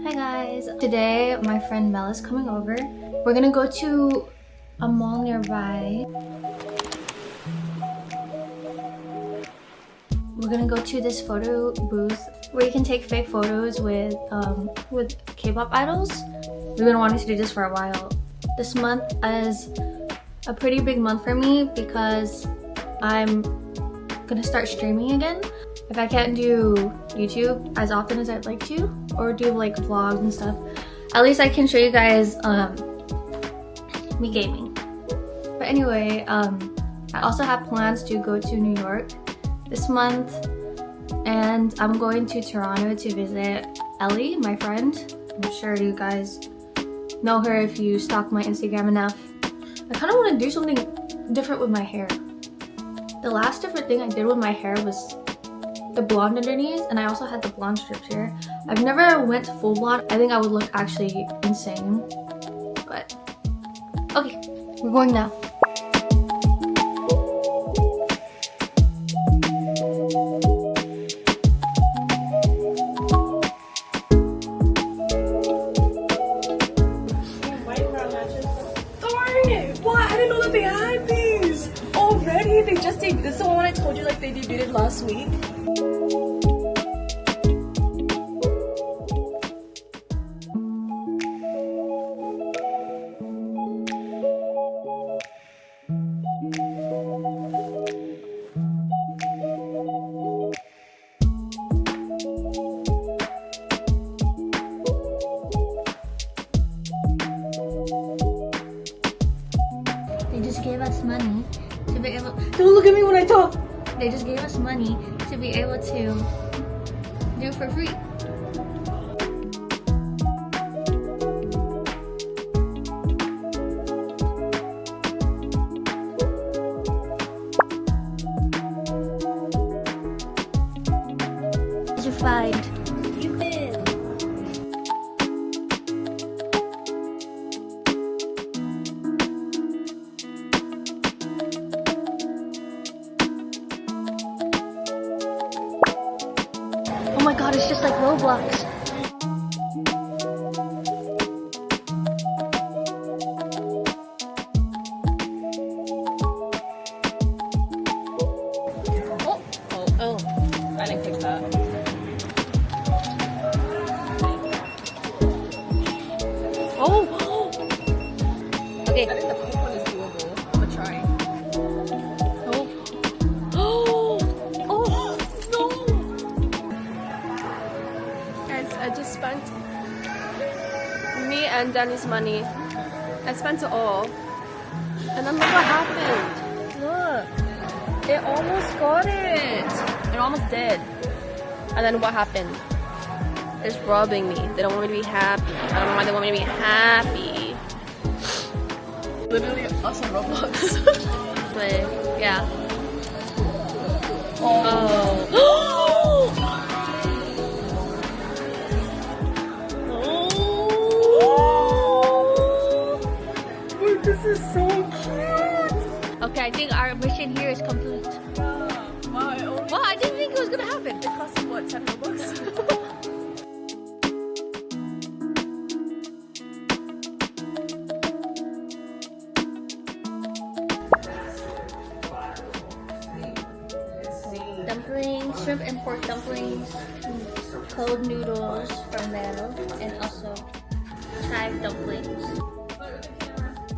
Hi guys! Today my friend Mel is coming over. We're gonna go to a mall nearby. We're gonna go to this photo booth where you can take fake photos with K-pop idols. We've been wanting to do this for a while. This month is a pretty big month for me because I'm gonna start streaming again. If I can't do YouTube as often as I'd like to, or do like vlogs and stuff, at least I can show you guys me gaming. But anyway, I also have plans to go to New York this month, and I'm going to Toronto to visit Ellie, my friend. I'm sure you guys know her if you stalk my Instagram enough. I kind of want to do something different with my hair. The last different thing I did with my hair was the blonde underneath, and I also had the blonde strips here. I've never went full blonde. I think I would look actually insane. But okay, we're going now. Darn it! What? I didn't know that they had these already. They just debuted. This is the one I told you like they debuted last week. They just gave us money to be able. Don't look at me when I talk. They just gave us money to be able to do it for free. What did you find? You did. Oh my god, it's just like Roblox. Oh. I didn't pick that. Oh! Okay. I think the pink one is doable. I'm gonna try. Oh, no! Guys, I just spent me and Danny's money. I spent it all. And then look what happened. Look. It almost got it. It almost did. And then what happened? They're just robbing me. They don't want me to be happy. I don't know why they want me to be happy. Literally us on Roblox. But yeah. Oh. Wait, this is so cute. Okay, I think our mission here is complete. Well, I didn't think it was gonna happen. It cost what, 10 Robux? Dumplings, shrimp and pork dumplings, cold noodles from Mel, and also chive dumplings.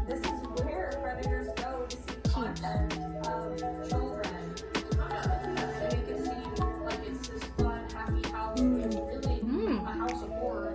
This is where predators go to see content of children. So you can see, like, it's this fun, happy house. It's really a house of horror.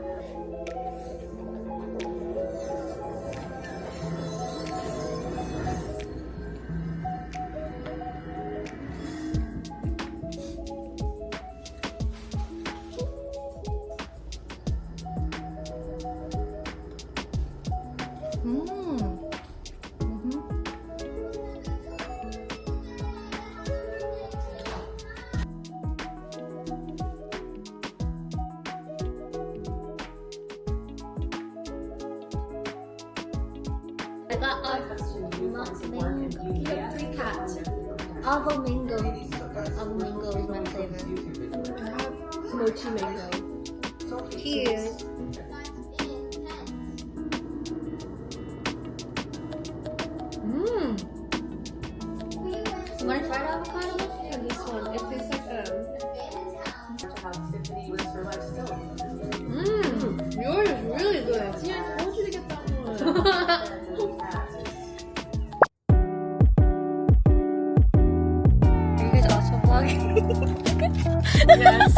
I got a mukbang cake cat. Avo mango. Avo mango is my favorite. I have mochi mango. Cheers. Mmm. You want to try the avocado? Yeah, this one. It tastes like yours is really good. See, I told you to get that one. Are you guys also vlogging? Yes.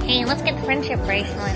Hey, let's get the friendship bracelet.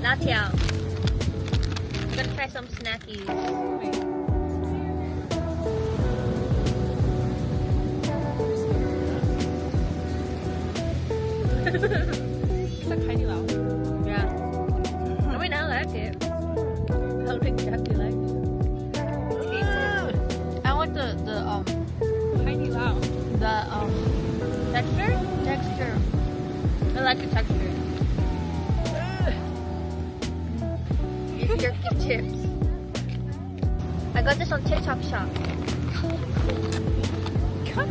Natia, I'm gonna try some snackies. It's like Heidi Lau. Yeah. I mean, I like it. I don't exactly like it. I want the Heidi Lau. texture? Texture. I like the texture. These jerky chips. I got this on TikTok shop. Okay.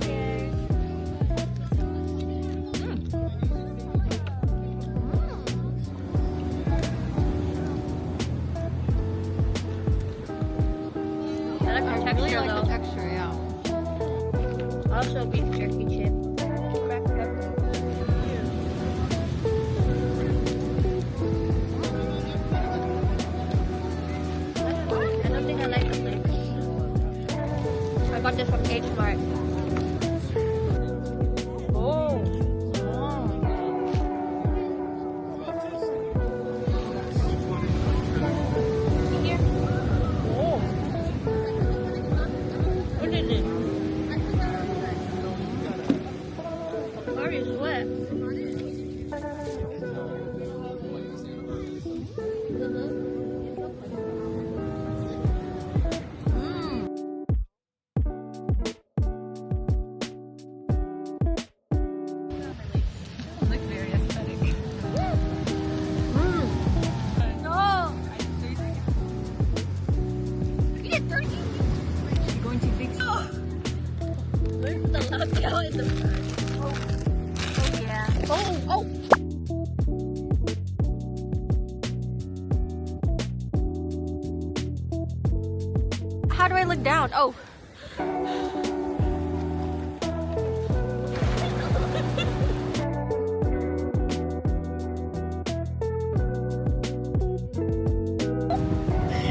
Cheers. I like the texture though. Texture, yeah. Also beef jerky chip. I don't think I like the lips. I got this from H Mart. Oh. Here. Oh. What is it? Very sweat. Like very aesthetic. No. You get thirsty. You're going to fix it. Where's the lapel in the front? Oh yeah. Oh. How do I look down? Oh.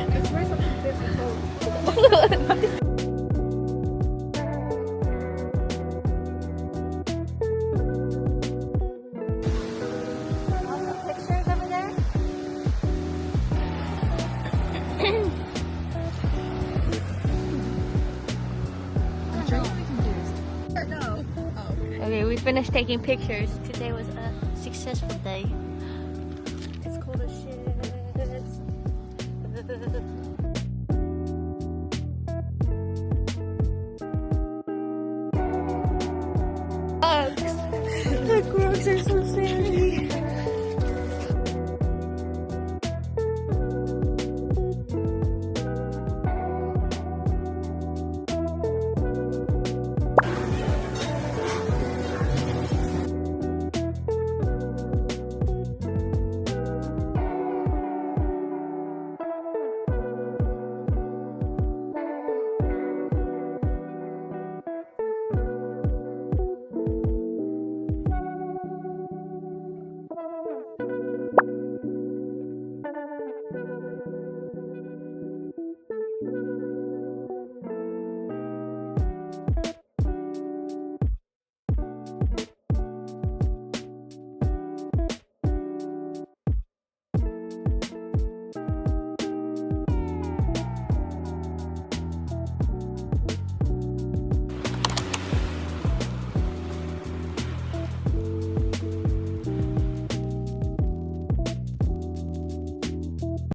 It's for something difficult. Pictures over there? Okay, we finished taking pictures. Today was a successful day. It's cold as shit.